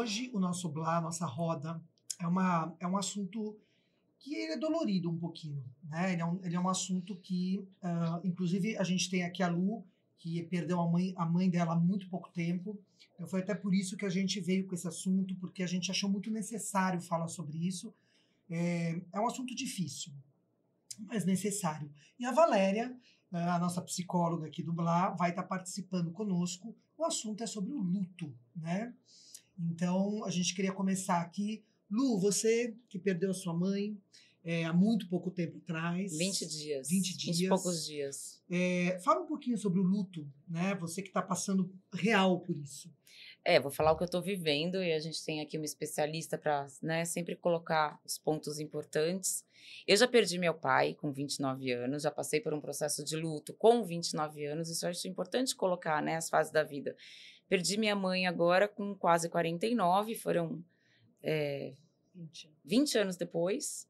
hoje o nosso blá, a nossa roda, é um assunto que ele é dolorido um pouquinho, né? Ele é um assunto que, inclusive, a gente tem aqui a Lu, que perdeu a mãe dela há muito pouco tempo. Então, foi até por isso que a gente veio com esse assunto, porque a gente achou muito necessário falar sobre isso. É um assunto difícil, mas necessário. E a Valéria, a nossa psicóloga aqui do Blá, vai estar participando conosco. O assunto é sobre o luto, né? Então, a gente queria começar aqui. Lu, você que perdeu a sua mãe há muito pouco tempo Vinte atrás, dias, 20 20 e poucos dias. dias. Fala um pouquinho sobre o luto, né? Você que está passando real por isso. Vou falar o que eu tô vivendo e a gente tem aqui uma especialista para, né, sempre colocar os pontos importantes. Eu já perdi meu pai com 29 anos, já passei por um processo de luto com 29 anos, isso eu acho importante colocar, né, as fases da vida. Perdi minha mãe agora com quase 49, foram 20 anos depois,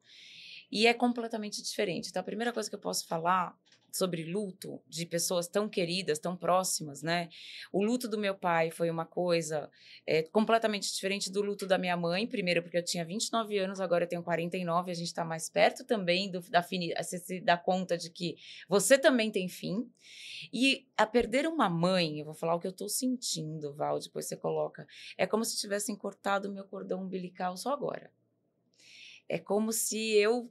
e é completamente diferente. Então, a primeira coisa que eu posso falar sobre luto de pessoas tão queridas, tão próximas, né? O luto do meu pai foi uma coisa completamente diferente do luto da minha mãe. Primeiro, porque eu tinha 29 anos, agora eu tenho 49, a gente está mais perto também você se dá conta de que você também tem fim. E a perder uma mãe, eu vou falar o que eu estou sentindo, Val, depois você coloca, é como se tivessem cortado o meu cordão umbilical só agora. É como se eu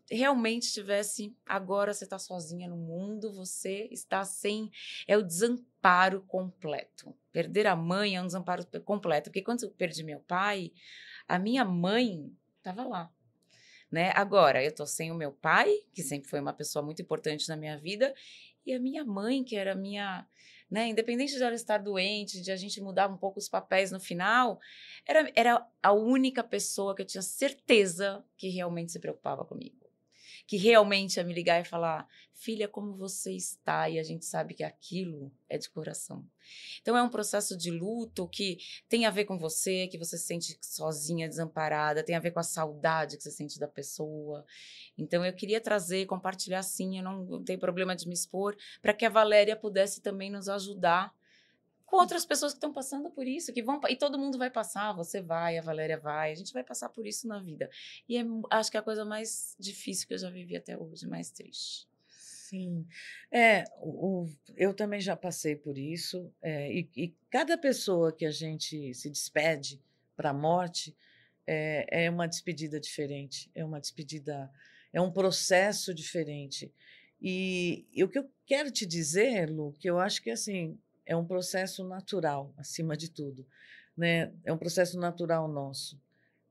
realmente tivesse, agora você está sozinha no mundo, você está sem, é o desamparo completo. Perder a mãe é um desamparo completo, porque quando eu perdi meu pai, a minha mãe estava lá, né? Agora, eu tô sem o meu pai, que sempre foi uma pessoa muito importante na minha vida, e a minha mãe, que era a minha, né, independente de ela estar doente, de a gente mudar um pouco os papéis no final, era a única pessoa que eu tinha certeza que realmente se preocupava comigo, que realmente ia me ligar e falar: filha, como você está? E a gente sabe que aquilo é de coração. Então é um processo de luto que tem a ver com você, que você se sente sozinha, desamparada, tem a ver com a saudade que você sente da pessoa. Então eu queria trazer, compartilhar sim, eu não tenho problema de me expor, para que a Valéria pudesse também nos ajudar com outras pessoas que estão passando por isso, que vão, e todo mundo vai passar, você vai, a Valéria vai, a gente vai passar por isso na vida. E acho que é a coisa mais difícil que eu já vivi até hoje, mais triste. Sim, eu também já passei por isso, e cada pessoa que a gente se despede para a morte é uma despedida diferente, é uma despedida, é um processo diferente. E o que eu quero te dizer, Lu, que eu acho que assim é um processo natural, acima de tudo, né? É um processo natural nosso.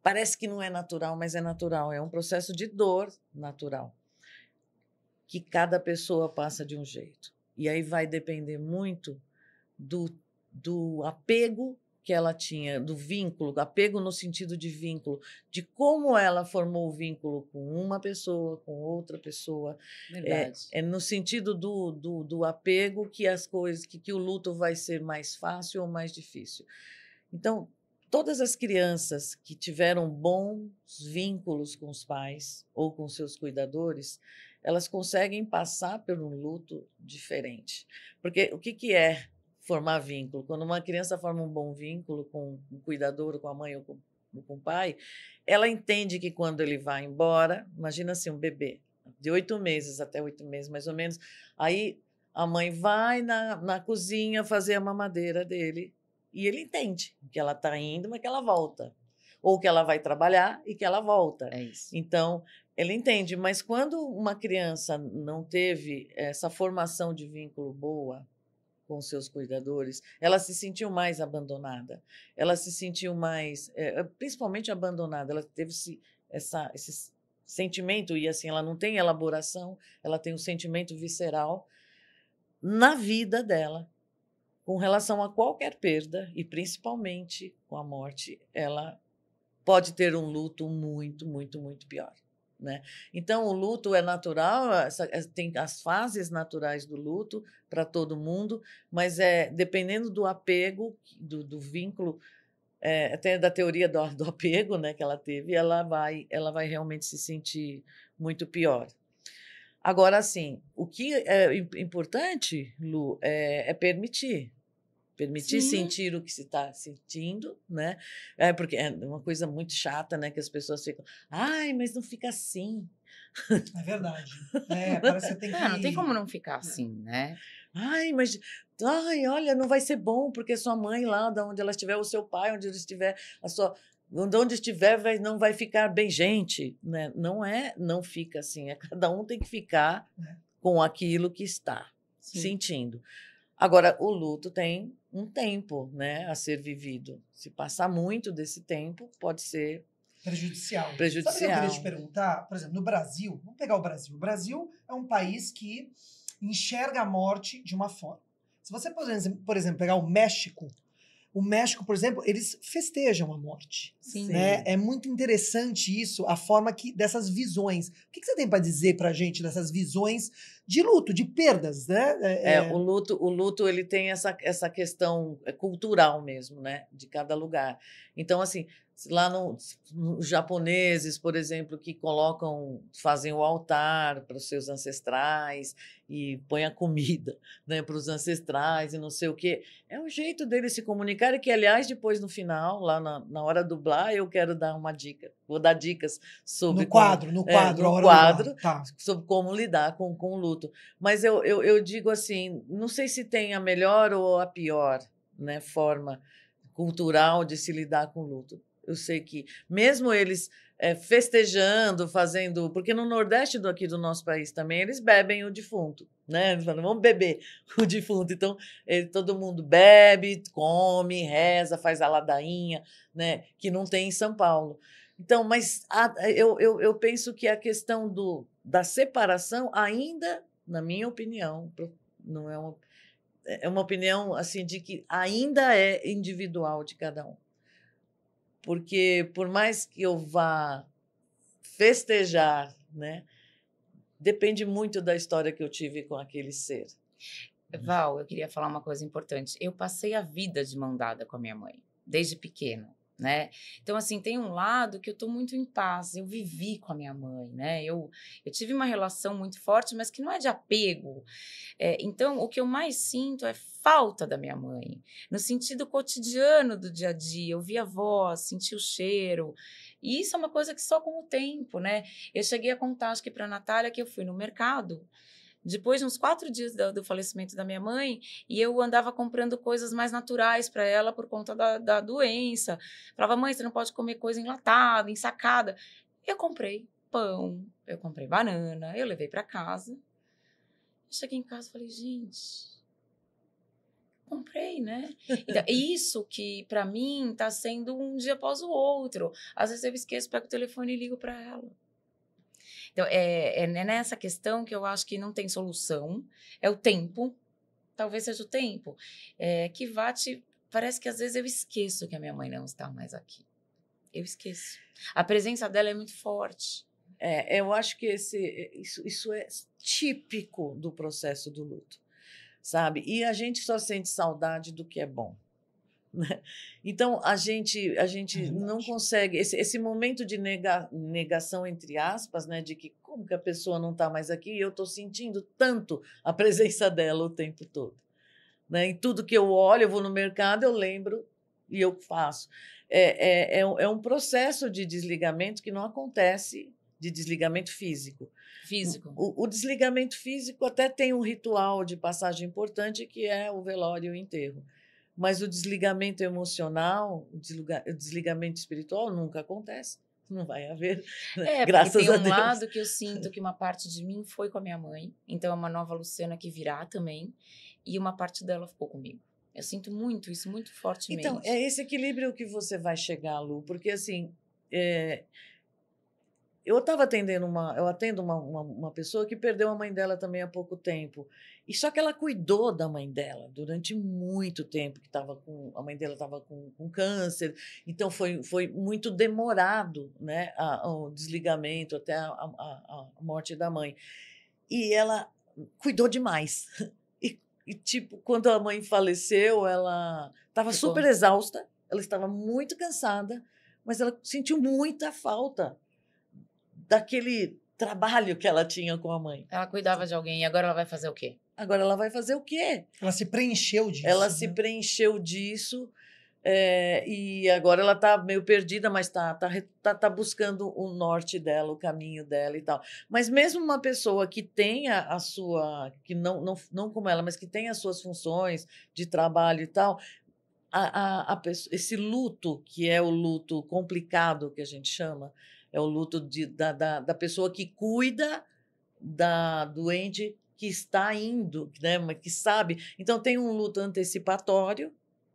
Parece que não é natural, mas é natural, é um processo de dor natural que cada pessoa passa de um jeito. E aí vai depender muito do, do apego que ela tinha, do vínculo, apego no sentido de vínculo, de como ela formou o vínculo com uma pessoa, com outra pessoa. Verdade. É no sentido do apego que as coisas, que o luto vai ser mais fácil ou mais difícil. Então, todas as crianças que tiveram bons vínculos com os pais ou com seus cuidadores, elas conseguem passar por um luto diferente. Porque o que é formar vínculo? Quando uma criança forma um bom vínculo com o cuidador, com a mãe ou com o pai, ela entende que quando ele vai embora, imagina assim, um bebê de 8 meses até 8 meses, mais ou menos, aí a mãe vai na cozinha fazer a mamadeira dele e ele entende que ela está indo, mas que ela volta. Ou que ela vai trabalhar e que ela volta. É isso. Então, ele entende. Mas quando uma criança não teve essa formação de vínculo boa com seus cuidadores, ela se sentiu mais abandonada. Ela se sentiu mais, principalmente abandonada. Ela teve esse sentimento, e assim, ela não tem elaboração, ela tem um sentimento visceral na vida dela com relação a qualquer perda, e principalmente com a morte, ela pode ter um luto muito, muito, muito pior. Né? Então, o luto é natural, tem as fases naturais do luto para todo mundo, mas dependendo do apego, do vínculo, até da teoria do apego, né, que ela teve, ela vai realmente se sentir muito pior. Agora, sim, o que é importante, Lu, é permitir. permitir Sim. sentir o que se está sentindo, né? Porque é uma coisa muito chata, né? Que as pessoas ficam, ai, mas não fica assim. É verdade. Parece que você tem Não tem como que... não ficar assim, né? Ai, mas, ai, olha, não vai ser bom, porque sua mãe lá, de onde ela estiver, o seu pai, onde ele estiver, a sua, onde estiver, não vai ficar bem, gente, né? Não fica assim. Cada um tem que ficar É. com aquilo que está Sim. sentindo. Agora, o luto tem um tempo, né, a ser vivido. Se passar muito desse tempo, pode ser prejudicial. Sabe o que eu queria te prejudicial. perguntar? Por exemplo, no Brasil, vamos pegar o Brasil. O Brasil é um país que enxerga a morte de uma forma. Se você, por exemplo, pegar o México, por exemplo, eles festejam a morte. Sim. Né? É muito interessante isso, a forma dessas visões. O que você tem para dizer para a gente dessas visões de luto, de perdas, né? O luto ele tem essa questão cultural mesmo, né, de cada lugar. Então, assim, lá os japoneses, por exemplo, que fazem o altar para os seus ancestrais e põem a comida, né, para os ancestrais e não sei o quê. É um jeito deles se comunicarem que, aliás, depois no final, lá na hora do blá, eu quero dar uma dica. Vou dar dicas sobre no quadro, a hora quadro, do tá. sobre como lidar com o luto. Mas eu digo assim, não sei se tem a melhor ou a pior, né, forma cultural de se lidar com o luto. Eu sei que mesmo eles festejando, fazendo... Porque no Nordeste aqui do nosso país também, eles bebem o defunto, né? Eles falam, vamos beber o defunto. Então, todo mundo bebe, come, reza, faz a ladainha, né? Que não tem em São Paulo. Então, mas eu penso que a questão da separação ainda, na minha opinião, não é uma opinião assim de que ainda é individual de cada um. Porque por mais que eu vá festejar, né, depende muito da história que eu tive com aquele ser. Val, eu queria falar uma coisa importante. Eu passei a vida de mão dada com a minha mãe, desde pequena, né? Então, assim, tem um lado que eu tô muito em paz. Eu vivi com a minha mãe, né? Eu tive uma relação muito forte, mas que não é de apego. Então, o que eu mais sinto é falta da minha mãe, no sentido cotidiano do dia a dia. Ouvir a voz, sentir o cheiro. E isso é uma coisa que só com o tempo, né? Eu cheguei a contar, acho que para a Natália, que eu fui no mercado depois de uns 4 dias do falecimento da minha mãe, e eu andava comprando coisas mais naturais para ela por conta da doença. Falava, mãe, você não pode comer coisa enlatada, ensacada. Eu comprei pão, eu comprei banana, eu levei para casa. Cheguei em casa e falei, gente, comprei, né? Então, isso que para mim está sendo um dia após o outro. Às vezes eu esqueço, pego o telefone e ligo para ela. Então, é nessa questão que eu acho que não tem solução, é o tempo, talvez seja o tempo, que parece que às vezes eu esqueço que a minha mãe não está mais aqui. Eu esqueço. A presença dela é muito forte. Eu acho que isso é típico do processo do luto, sabe? E a gente só sente saudade do que é bom. Né? Então, a gente não consegue... Esse momento de negação, entre aspas, né, de que como que a pessoa não está mais aqui, eu estou sentindo tanto a presença dela o tempo todo. Né? Em tudo que eu olho, eu vou no mercado, eu lembro e eu faço. É um processo de desligamento que não acontece de desligamento físico. O desligamento físico até tem um ritual de passagem importante, que é o velório e o enterro. Mas o desligamento emocional, o desligamento espiritual nunca acontece. Não vai haver, né? Graças tem a Deus. Lado que eu sinto que uma parte de mim foi com a minha mãe, então é uma nova Luciana que virá também, e uma parte dela ficou comigo. Eu sinto muito isso, muito fortemente. Então, é esse equilíbrio que você vai chegar, Lu, porque assim, eu atendo uma pessoa que perdeu a mãe dela também há pouco tempo. E só que ela cuidou da mãe dela durante muito tempo, que a mãe dela estava com câncer. Então foi muito demorado, né, o desligamento até a morte da mãe. E ela cuidou demais. E tipo, quando a mãe faleceu, ela estava super exausta, ela estava muito cansada, mas ela sentiu muita falta daquele trabalho que ela tinha com a mãe. Ela cuidava de alguém e agora ela vai fazer o quê? Agora ela vai fazer o quê? Ela se preencheu disso. Ela né? se preencheu disso, e agora ela está meio perdida, mas tá buscando o norte dela, o caminho dela e tal. Mas mesmo uma pessoa que tenha a sua, que não como ela, mas que tenha as suas funções de trabalho e tal, esse luto, que é o luto complicado que a gente chama, é o luto da pessoa que cuida da doente que está indo, né, mas que sabe. Então, tem um luto antecipatório,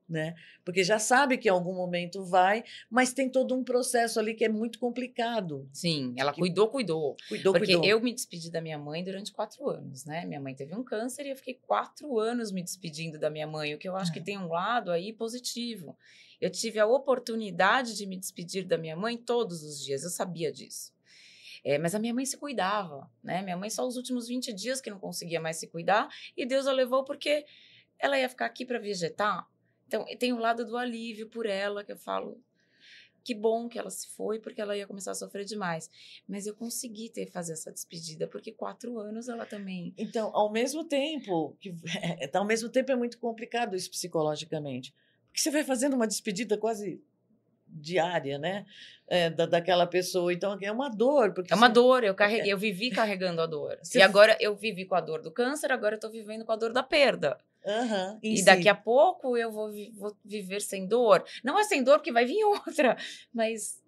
né, porque já sabe que em algum momento vai, mas tem todo um processo ali que é muito complicado. Sim, ela Que cuidou. Porque cuidou. eu me despedi da minha mãe durante 4 anos, né? Minha mãe teve um câncer e eu fiquei 4 anos me despedindo da minha mãe, o que eu acho que tem um lado aí positivo. Eu tive a oportunidade de me despedir da minha mãe todos os dias, eu sabia disso. Mas a minha mãe se cuidava, né? Minha mãe só os últimos 20 dias que não conseguia mais se cuidar e Deus a levou porque ela ia ficar aqui para vegetar. Então, tem o lado do alívio por ela, que eu falo, que bom que ela se foi, porque ela ia começar a sofrer demais. Mas eu consegui fazer essa despedida, porque 4 anos ela também... Então, ao mesmo tempo é muito complicado isso psicologicamente, porque você vai fazendo uma despedida quase diária, né, daquela pessoa. Então, é uma dor. Porque É uma dor, eu vivi carregando a dor. E agora eu vivi com a dor do câncer, agora eu tô vivendo com a dor da perda. E daqui a pouco eu vou viver sem dor. Não é sem dor porque vai vir outra, mas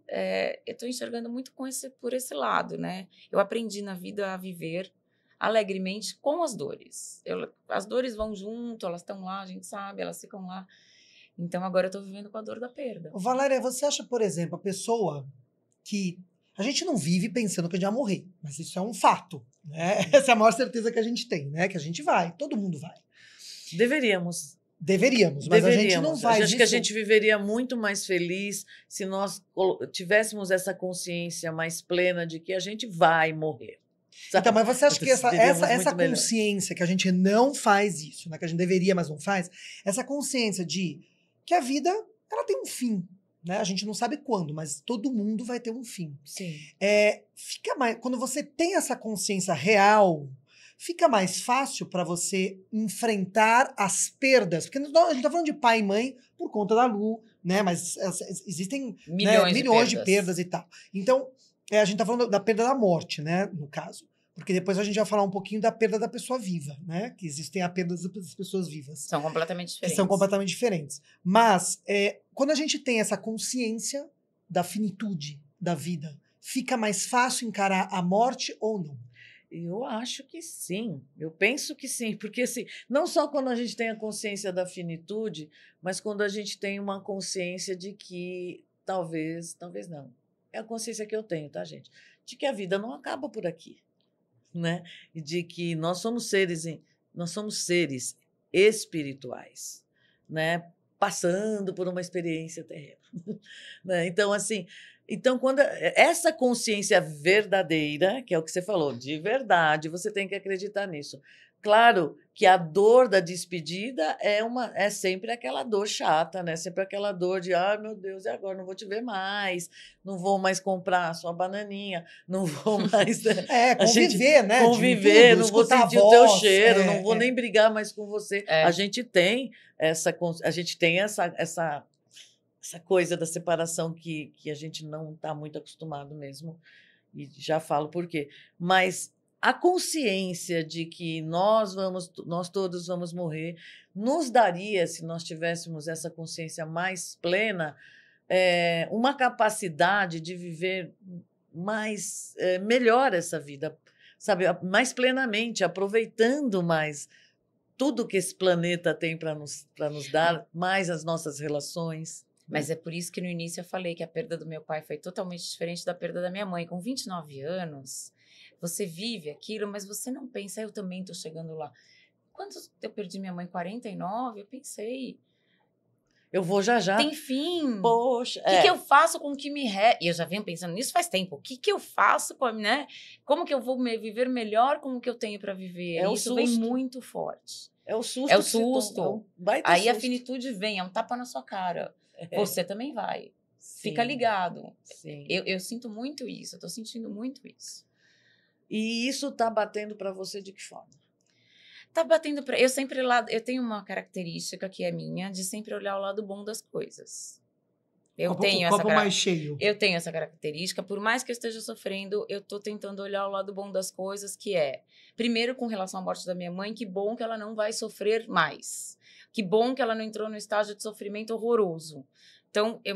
eu tô enxergando muito por esse lado, né? Eu aprendi na vida a viver alegremente com as dores. As dores vão junto, elas estão lá, a gente sabe, elas ficam lá. Então agora eu tô vivendo com a dor da perda. Valéria, você acha, por exemplo, a pessoa que... A gente não vive pensando que a gente vai morrer, mas isso é um fato, né? Essa é a maior certeza que a gente tem, né? Que a gente vai, todo mundo vai. Deveríamos, mas a gente não vai. Acho que a gente viveria muito mais feliz se nós tivéssemos essa consciência mais plena de que a gente vai morrer. Sabe? Então, mas você acha que essa melhor. consciência que a gente não faz isso, né? Que a gente deveria, mas não faz, essa consciência de que a vida, ela tem um fim, né? A gente não sabe quando, mas todo mundo vai ter um fim. Sim. Fica mais, quando você tem essa consciência real, fica mais fácil para você enfrentar as perdas. Porque a gente tá falando de pai e mãe por conta da Lu, né? Mas existem milhões de perdas e tal. Então, a gente tá falando da perda da morte, né? No caso. Porque depois a gente vai falar um pouquinho da perda da pessoa viva, né? Que existem a perda das pessoas vivas. São completamente diferentes. Que são completamente diferentes. Mas, quando a gente tem essa consciência da finitude da vida, fica mais fácil encarar a morte ou não? Eu acho que sim, eu penso que sim, porque assim, não só quando a gente tem a consciência da finitude, mas quando a gente tem uma consciência de que talvez não. É a consciência que eu tenho, tá, gente? De que a vida não acaba por aqui, né? E de que nós somos seres espirituais, né? Passando por uma experiência terrena, né? Então, assim, quando essa consciência verdadeira, que é o que você falou, de verdade, você tem que acreditar nisso. Claro que a dor da despedida é sempre aquela dor chata, né? Sempre aquela dor de, ai, meu Deus, e agora? Não vou te ver mais, não vou mais comprar a sua bananinha, não vou mais... Conviver, né? Conviver, tudo, não vou sentir o teu cheiro, não vou nem brigar mais com você. A gente tem essa coisa da separação que a gente não está muito acostumado mesmo, e já falo por quê. Mas a consciência de que nós todos vamos morrer nos daria, se nós tivéssemos essa consciência mais plena, uma capacidade de viver melhor essa vida, sabe, mais plenamente, aproveitando mais tudo que esse planeta tem para nos dar, mais as nossas relações. Mas é por isso que no início eu falei que a perda do meu pai foi totalmente diferente da perda da minha mãe. Com 29 anos, você vive aquilo, mas você não pensa, eu também estou chegando lá. Quando eu perdi minha mãe, 49, eu pensei... Eu vou já. Tem fim. Poxa. O que eu faço com o que me resta? E eu já venho pensando nisso faz tempo. O que eu faço com né? Como que eu vou viver melhor com o que eu tenho para viver? Isso vem muito forte. É o susto. É o susto. Aí susto. A finitude vem, é um tapa na sua cara. Você também vai. Sim. Fica ligado. Sim. Eu sinto muito isso. Eu tô sentindo muito isso. E isso tá batendo para você de que forma? Tá batendo pra... Eu tenho uma característica que é minha, de sempre olhar o lado bom das coisas. O copo mais cheio. Eu tenho essa característica, por mais que eu esteja sofrendo, eu tô tentando olhar o lado bom das coisas, que é, primeiro, com relação à morte da minha mãe, que bom que ela não vai sofrer mais. Que bom que ela não entrou no estágio de sofrimento horroroso. Então, eu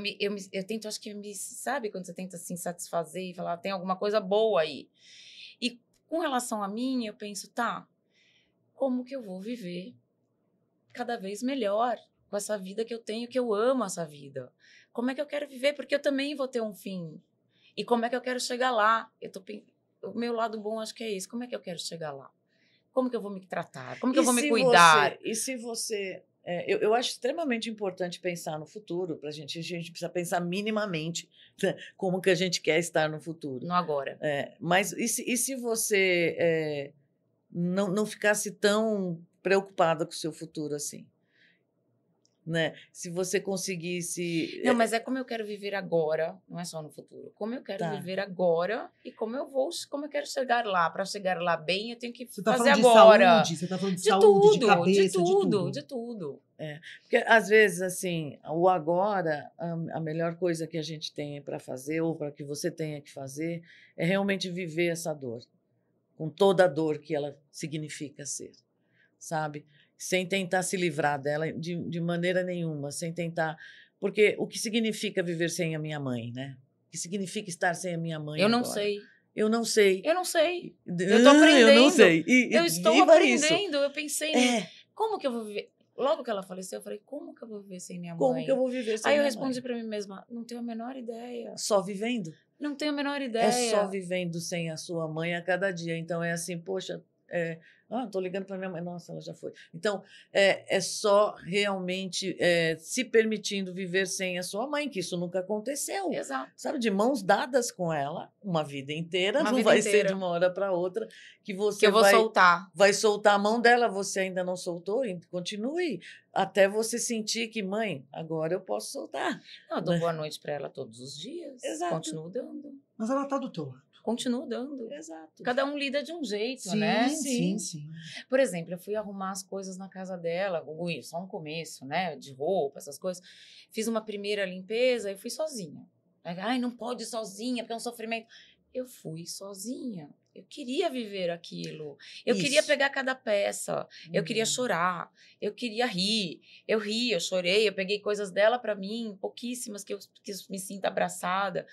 tento, acho que sabe quando você tenta se satisfazer e falar, tem alguma coisa boa aí. E com relação a mim, eu penso, tá, como que eu vou viver cada vez melhor com essa vida que eu tenho, que eu amo essa vida? Como é que eu quero viver? Porque eu também vou ter um fim. E como é que eu quero chegar lá? O meu lado bom acho que é isso. Como é que eu quero chegar lá? Como que eu vou me tratar? Como que eu vou me cuidar? Eu acho extremamente importante pensar no futuro. A gente precisa pensar minimamente, né, como que a gente quer estar no futuro. No agora. Mas e se você não ficasse tão preocupada com o seu futuro assim? Né? Se você conseguisse... Não, mas é como eu quero viver agora, não é só no futuro. Como eu quero viver agora e como eu quero chegar lá. Para chegar lá bem, eu tenho que fazer agora. Você está falando de saúde, de cabeça, de tudo. Porque, às vezes, assim, o agora, a melhor coisa que a gente tem para fazer, ou para que você tenha que fazer, é realmente viver essa dor, com toda a dor que ela significa ser, sabe? Sem tentar se livrar dela de maneira nenhuma, sem tentar... Porque o que significa viver sem a minha mãe, né? O que significa estar sem a minha mãe Eu agora? não sei. Eu não sei. Eu não sei. Eu tô aprendendo. Eu não sei. Eu estou aprendendo. Eu pensei, como que eu vou viver? Logo que ela faleceu, eu falei, como que eu vou viver sem minha mãe? Como que eu vou viver sem minha mãe? Aí eu respondi para mim mesma, não tenho a menor ideia. Só vivendo? Não tenho a menor ideia. É só vivendo sem a sua mãe a cada dia. Então, é assim, poxa... estou ligando para minha mãe. Nossa, ela já foi. Então, é só realmente se permitindo viver sem a sua mãe, que isso nunca aconteceu. Exato. Sabe, de mãos dadas com ela, uma vida inteira. Uma não vida vai inteira. ser de uma hora para outra que você eu vou soltar. Vai soltar a mão dela, você ainda não soltou, continue até você sentir que, mãe, agora eu posso soltar. Não, eu dou boa noite para ela todos os dias. Exato. Continuo dando. Mas ela está do teu lado. Continuo dando. Exato. Cada um lida de um jeito, sim, né? Sim. Por exemplo, eu fui arrumar as coisas na casa dela, só um começo, né? De roupa, essas coisas. Fiz uma primeira limpeza e fui sozinha. Ai, não pode ir sozinha, porque é um sofrimento. Eu fui sozinha. Eu queria viver aquilo. Eu queria pegar cada peça. Eu queria chorar. Eu queria rir. Eu ri, eu chorei. Eu peguei coisas dela para mim, pouquíssimas, que eu me sinta abraçada.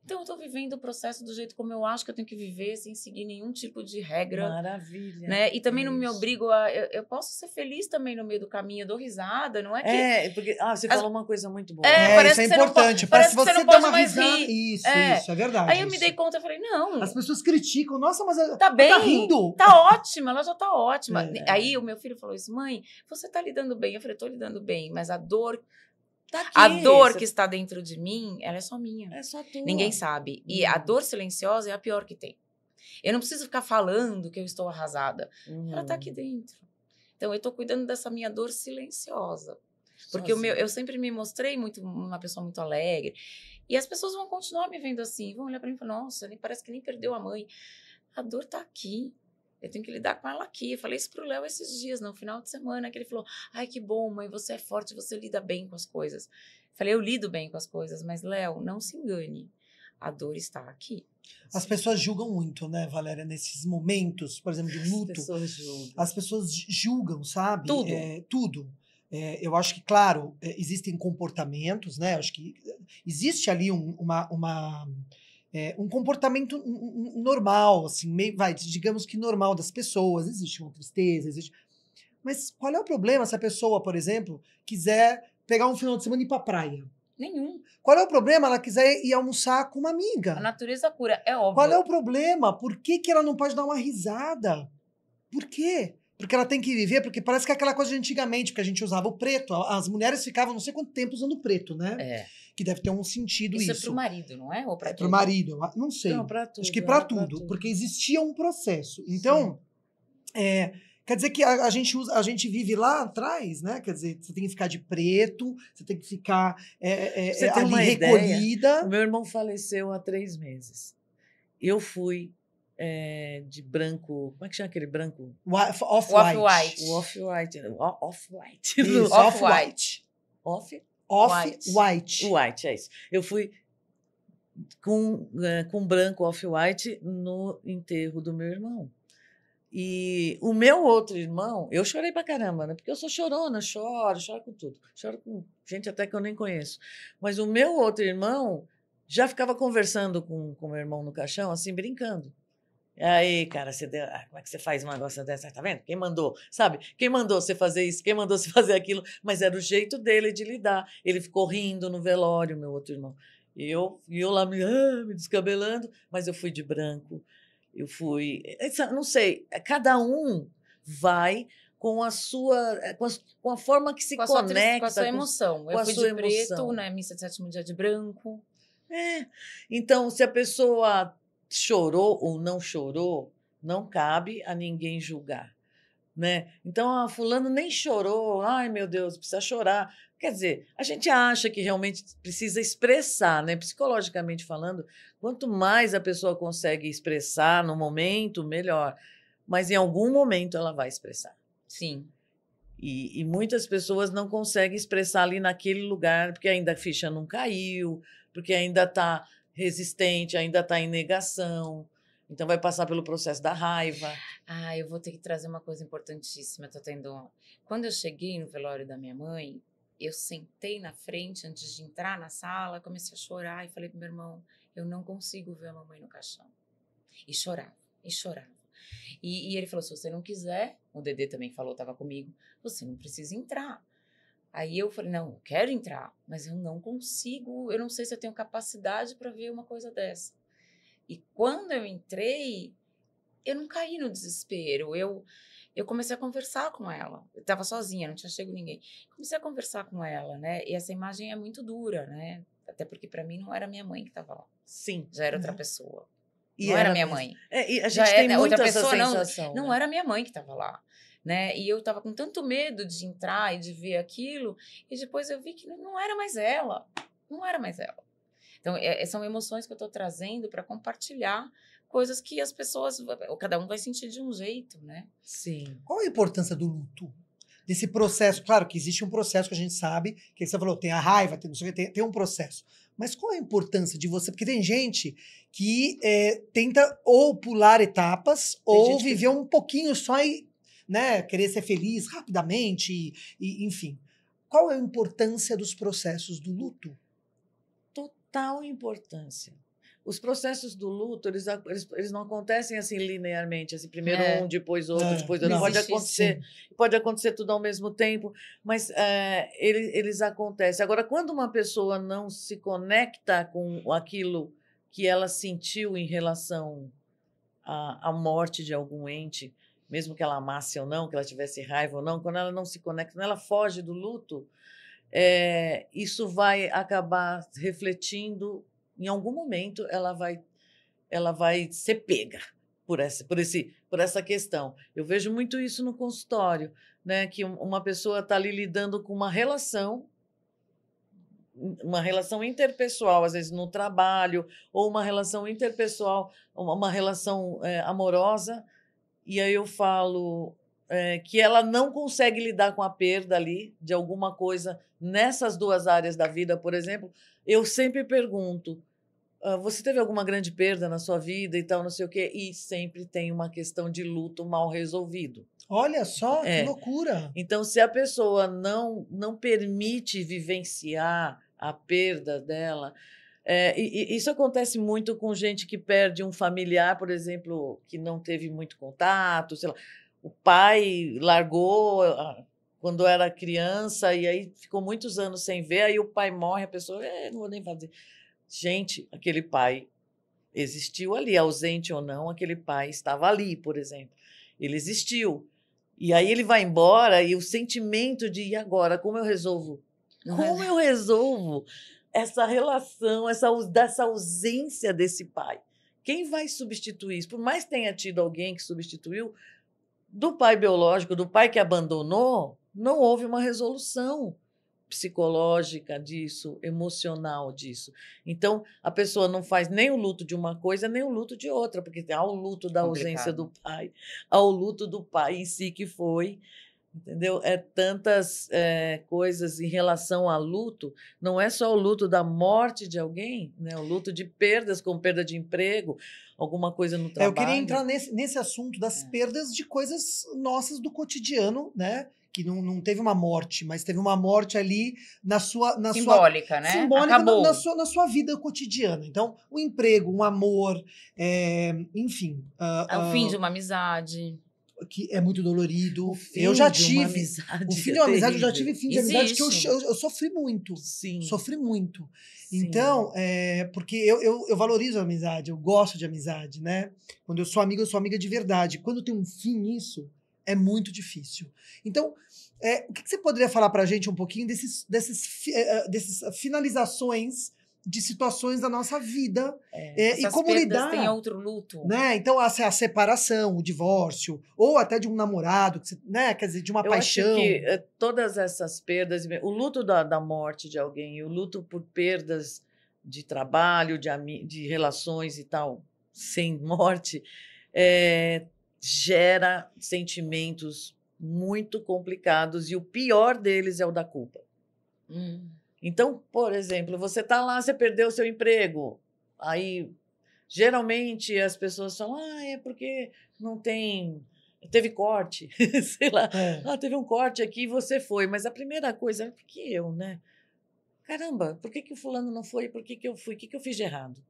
Então, eu estou vivendo o processo do jeito como eu acho que eu tenho que viver, sem seguir nenhum tipo de regra. Maravilha. Né? E também não me obrigo a... Eu posso ser feliz também no meio do caminho, eu dou risada, não é que... Porque você falou uma coisa muito boa. Parece isso é importante. Parece que você dá uma risada. Isso, é verdade. Aí eu me dei conta, eu falei, não... As pessoas criticam, nossa, mas tá bem, tá rindo. Tá ótima, ela já tá ótima. Aí o meu filho falou isso, mãe, você tá lidando bem? Eu falei, tô lidando bem, mas a dor... Tá aqui, a dor que está dentro de mim, ela é só minha. É só tua. Ninguém sabe. E a dor silenciosa é a pior que tem. Eu não preciso ficar falando que eu estou arrasada. Ela está aqui dentro. Então, eu estou cuidando dessa minha dor silenciosa. Porque eu sempre me mostrei uma pessoa muito alegre. E as pessoas vão continuar me vendo assim. Vão olhar para mim e falar, nossa, parece que nem perdeu a mãe. A dor está aqui. Eu tenho que lidar com ela aqui. Eu falei isso pro Léo esses dias, no final de semana, que ele falou, ai, que bom, mãe, você é forte, você lida bem com as coisas. Eu falei, eu lido bem com as coisas, mas, Léo, não se engane. A dor está aqui. As pessoas julgam muito, né, Valéria, nesses momentos, por exemplo, de luto. As pessoas julgam, sabe? Tudo. Tudo. Eu acho que, claro, existem comportamentos, né? Acho que existe ali um comportamento normal, assim, digamos que normal das pessoas. Existe uma tristeza, Mas qual é o problema se a pessoa, por exemplo, quiser pegar um final de semana e ir pra praia? Nenhum. Qual é o problema ela quiser ir almoçar com uma amiga? A natureza cura, é óbvio. Qual é o problema? Por que ela não pode dar uma risada? Por quê? Porque ela tem que viver, porque parece que é aquela coisa de antigamente, porque a gente usava o preto. As mulheres ficavam não sei quanto tempo usando preto, né? Que deve ter um sentido isso. Isso é pro marido, não é? Ou pra tudo? Pro marido, não sei. Não, pra tudo. Acho que pra tudo, porque existia um processo. Então, quer dizer que a gente vive lá atrás, né? Quer dizer, você tem que ficar de preto, você tem que ficar você tem ali uma recolhida. Ideia? O meu irmão faleceu há 3 meses. Eu fui de branco. Como é que chama aquele branco? Off-white. Off-white. O off-white. Off-white. Isso, Off-white. Off-white. White, é isso. Eu fui com branco off-white no enterro do meu irmão. E o meu outro irmão, eu chorei pra caramba, né? Porque eu sou chorona, choro com tudo. Choro com gente até que eu nem conheço. Mas o meu outro irmão já ficava conversando com o meu irmão no caixão, assim, brincando. E aí, cara, como é que você faz uma negócio dessa? Tá vendo? Quem mandou? Sabe? Quem mandou você fazer isso? Quem mandou você fazer aquilo? Mas era o jeito dele de lidar. Ele ficou rindo no velório, meu outro irmão. E eu lá me descabelando, mas eu fui de branco. Eu fui... Não sei, cada um vai com a sua... com a forma que se conecta. Com a sua emoção. Eu fui de preto, né? Missa de Sétimo Dia de branco. Então, se a pessoa chorou ou não chorou, não cabe a ninguém julgar, né? Então, fulano nem chorou, ai meu Deus, precisa chorar. Quer dizer, a gente acha que realmente precisa expressar, né? Psicologicamente falando, quanto mais a pessoa consegue expressar no momento, melhor. Mas em algum momento ela vai expressar. Sim. E muitas pessoas não conseguem expressar ali naquele lugar, porque ainda a ficha não caiu, porque ainda está resistente, ainda está em negação. Então, vai passar pelo processo da raiva. Eu vou ter que trazer uma coisa importantíssima. Quando eu cheguei no velório da minha mãe, eu sentei na frente antes de entrar na sala, comecei a chorar e falei pro meu irmão, eu não consigo ver a mamãe no caixão. E chorava, e chorava. E ele falou, se você não quiser, o Dedê também falou, estava comigo, você não precisa entrar. Aí eu falei, não, eu quero entrar, mas eu não consigo, eu não sei se eu tenho capacidade para ver uma coisa dessa. E quando eu entrei, eu não caí no desespero, eu comecei a conversar com ela. Eu estava sozinha, não tinha chego ninguém. Comecei a conversar com ela, né? E essa imagem é muito dura, né? Até porque para mim não era minha mãe que estava lá. Sim. Já era outra pessoa. E não era minha mãe. E a gente tem muito outra essa pessoa sensação. não era minha mãe que estava lá. Né? E eu estava com tanto medo de entrar e de ver aquilo, e depois eu vi que não era mais ela. Não era mais ela. Então, são emoções que eu estou trazendo para compartilhar coisas que as pessoas, cada um vai sentir de um jeito, né? Sim. Qual a importância do luto? Desse processo, claro que existe um processo que a gente sabe, que você falou, tem a raiva, tem, não sei o que, tem um processo. Mas qual a importância de você? Porque tem gente que tenta ou pular etapas, ou viver um pouquinho só e, né, querer ser feliz rapidamente, enfim. Qual é a importância dos processos do luto? Total importância. Os processos do luto, eles não acontecem assim linearmente, assim, primeiro um, depois outro, depois outro. Pode acontecer tudo ao mesmo tempo, mas eles acontecem. Agora, quando uma pessoa não se conecta com aquilo que ela sentiu em relação à morte de algum ente, mesmo que ela amasse ou não, que ela tivesse raiva ou não, quando ela não se conecta, quando ela foge do luto, isso vai acabar refletindo. Em algum momento, ela vai ser pega por essa questão. Eu vejo muito isso no consultório, né? Que uma pessoa está ali lidando com uma relação interpessoal, às vezes no trabalho, ou uma relação interpessoal, uma relação amorosa, e aí eu falo que ela não consegue lidar com a perda ali de alguma coisa nessas duas áreas da vida, por exemplo. Eu sempre pergunto, você teve alguma grande perda na sua vida e tal, não sei o quê? E sempre tem uma questão de luto mal resolvido. Olha só, que loucura! Então, se a pessoa não permite vivenciar a perda dela... isso acontece muito com gente que perde um familiar, por exemplo, que não teve muito contato, sei lá. O pai largou quando era criança e aí ficou muitos anos sem ver, aí o pai morre, a pessoa, não vou nem fazer... Gente, aquele pai existiu ali, ausente ou não, aquele pai estava ali, por exemplo. Ele existiu. E aí ele vai embora e o sentimento de, e agora, como eu resolvo? Como eu resolvo essa relação, dessa ausência desse pai? Quem vai substituir isso? Por mais que tenha tido alguém que substituiu, do pai biológico, do pai que abandonou, não houve uma resolução. psicológica disso, emocional disso. Então, a pessoa não faz nem o luto de uma coisa, nem o luto de outra, porque há o luto da ausência do pai, há o luto do pai em si que foi, entendeu? É tantas coisas em relação a luto, não é só o luto da morte de alguém, né? O luto de perdas, como perda de emprego, alguma coisa no trabalho. Eu queria entrar nesse assunto das perdas de coisas nossas do cotidiano, né? Que não teve uma morte, mas teve uma morte ali Simbólica, né? Simbólica Acabou. na sua vida cotidiana. Então, o emprego, um amor, enfim. É o fim de uma amizade. Que é muito dolorido. O fim Eu já de uma tive. amizade O fim é de uma amizade, eu já terrível. tive fim de amizade que Existe. eu sofri muito. Sim. Sofri muito. Sim. Então, porque eu valorizo a amizade, eu gosto de amizade, né? Quando eu sou amiga de verdade. Quando tem um fim isso, é muito difícil. Então, o que você poderia falar pra gente um pouquinho dessas finalizações de situações da nossa vida e como perdas lidar. Tem outro luto. Né? Então, a separação, o divórcio, ou até de um namorado, né? Quer dizer, de uma paixão. Eu acho que todas essas perdas, o luto da morte de alguém, o luto por perdas de trabalho, de relações e tal, sem morte, gera sentimentos muito complicados e o pior deles é o da culpa. Então, por exemplo, você está lá, você perdeu o seu emprego, aí geralmente as pessoas falam, é porque não teve corte, sei lá, teve um corte aqui e você foi, mas a primeira coisa é porque eu, né? Caramba, por que o fulano não foi? Por que eu fui? O que eu fiz de errado?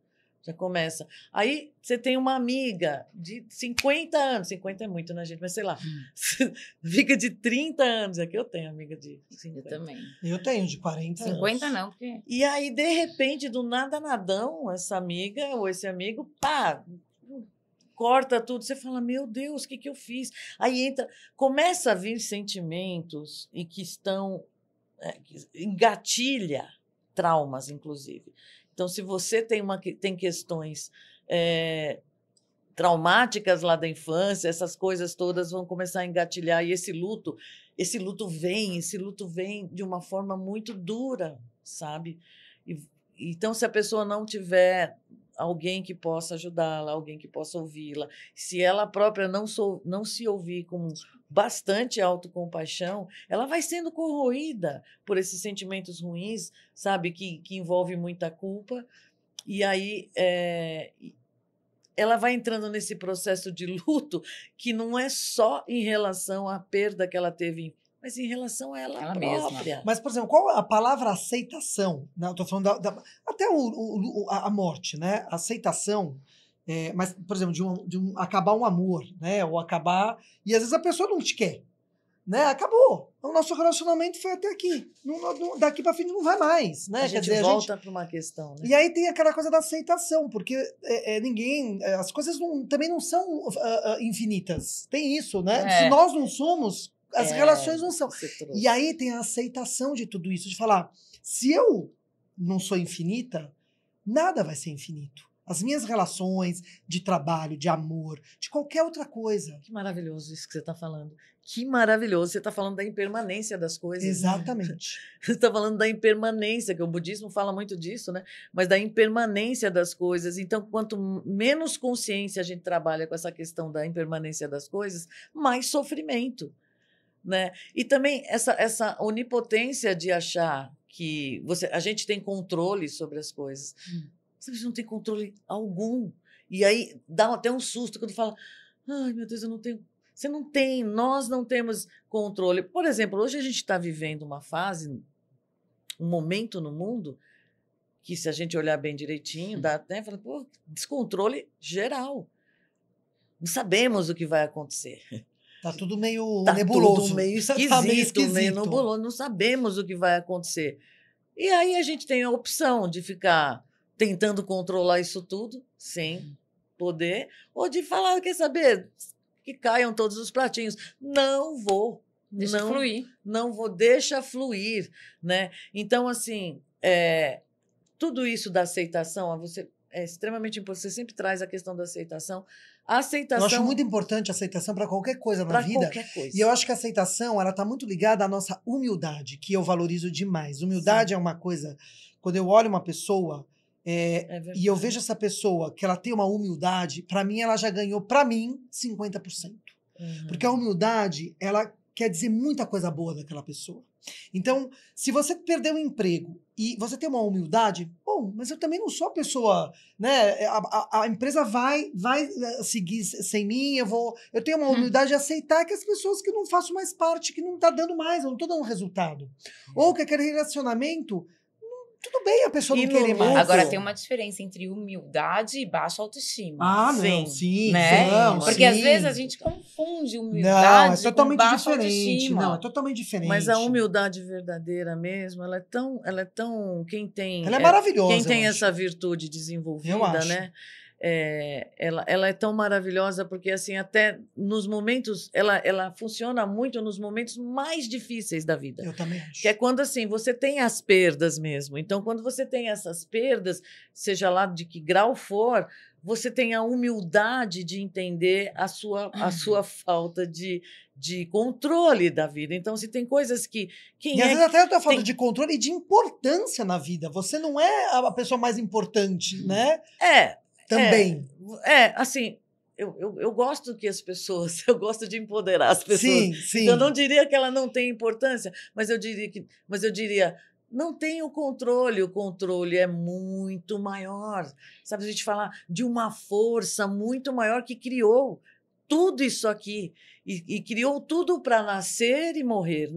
Já começa. Aí você tem uma amiga de 50 anos, 50 é muito, né, gente? Mas sei lá, fica de 30 anos, é que eu tenho amiga de 50. Eu também. Eu tenho de 40 anos. 50 não, porque... E aí, de repente, do nada nadão, essa amiga ou esse amigo, pá, corta tudo. Você fala, meu Deus, o que eu fiz? Aí começa a vir sentimentos e que engatilha traumas, inclusive. Então, se você tem questões traumáticas lá da infância, essas coisas todas vão começar a engatilhar. E esse luto vem de uma forma muito dura, sabe? Então, se a pessoa não tiver alguém que possa ajudá-la, alguém que possa ouvi-la, se ela própria não se ouvir com bastante autocompaixão, ela vai sendo corroída por esses sentimentos ruins, sabe, que envolve muita culpa, e aí ela vai entrando nesse processo de luto que não é só em relação à perda que ela teve, mas em relação a ela própria. Mesma. Mas, por exemplo, qual a palavra aceitação? Né? Eu estou falando até a morte, né? Aceitação. Mas, por exemplo, de acabar um amor, né? Ou acabar. E às vezes a pessoa não te quer. Né? Acabou. O nosso relacionamento foi até aqui. Daqui para frente não vai mais. Né? A gente volta para uma questão. Né? E aí tem aquela coisa da aceitação, porque as coisas também não são infinitas. Tem isso, né? Se nós não somos. As relações não são. E aí tem a aceitação de tudo isso, de falar, se eu não sou infinita, nada vai ser infinito. As minhas relações de trabalho, de amor, de qualquer outra coisa. Que maravilhoso isso que você está falando. Que maravilhoso. Você está falando da impermanência das coisas. Exatamente. Você está falando da impermanência, que o budismo fala muito disso, né? Mas da impermanência das coisas. Então, quanto menos consciência a gente trabalha com essa questão da impermanência das coisas, mais sofrimento. Né? E também essa onipotência de achar que a gente tem controle sobre as coisas. Você não tem controle algum. E aí dá até um susto quando fala, ai, meu Deus, eu não tenho... Você não tem, nós não temos controle. Por exemplo, hoje a gente está vivendo uma fase, um momento no mundo, que se a gente olhar bem direitinho, dá até, fala, pô, descontrole geral. Não sabemos o que vai acontecer. Tá tudo meio nebuloso. Tudo meio esquisito, meio nebuloso. Não sabemos o que vai acontecer. E aí a gente tem a opção de ficar tentando controlar isso tudo, sem poder, ou de falar, quer saber, que caiam todos os pratinhos. Não vou. Deixa fluir. Não vou, deixa fluir. Né? Então, assim, tudo isso da aceitação, é extremamente importante. Você sempre traz a questão da aceitação. A Eu aceitação acho muito importante a aceitação para qualquer coisa na para vida. qualquer coisa. E eu acho que a aceitação, ela tá muito ligada à nossa humildade, que eu valorizo demais. Humildade é uma coisa, quando eu olho uma pessoa, e eu vejo essa pessoa que ela tem uma humildade, para mim ela já ganhou, para mim, 50%. Porque a humildade, ela quer dizer muita coisa boa daquela pessoa. Então, se você perdeu um emprego e você tem uma humildade, bom, mas eu também não sou a pessoa, né? A empresa vai seguir sem mim, eu tenho uma humildade de aceitar que as pessoas que não faço mais parte, que não tá dando mais, eu não tô dando resultado. Ou que aquele relacionamento, tudo bem a pessoa E não no querer mais. luto- Agora, tem uma diferença entre humildade e baixa autoestima. Ah, não, Sim, sim, né? não, Porque às sim. vezes a gente confunde Não, é humildade com totalmente baixa diferente. autoestima. Não, é totalmente diferente. Mas a humildade verdadeira mesmo, ela é tão quem tem, Ela é maravilhosa, quem tem eu essa acho. virtude Eu desenvolvida, acho. né? Ela é tão maravilhosa porque assim até nos momentos ela funciona muito nos momentos mais difíceis da vida. Eu também acho. Que é quando assim você tem as perdas mesmo. Então, quando você tem essas perdas, seja lá de que grau for, você tem a humildade de entender a sua falta de controle da vida. Então, se tem coisas que E às vezes até eu tô falando tem- de controle e de importância na vida. Você não é a pessoa mais importante, né? Também. assim, eu gosto que as pessoas, eu gosto de empoderar as pessoas. Sim, sim. Então, eu não diria que ela não tem importância, mas eu diria, não tem o controle é muito maior. Sabe, a gente fala de uma força muito maior que criou tudo isso aqui e criou tudo para nascer e morrer,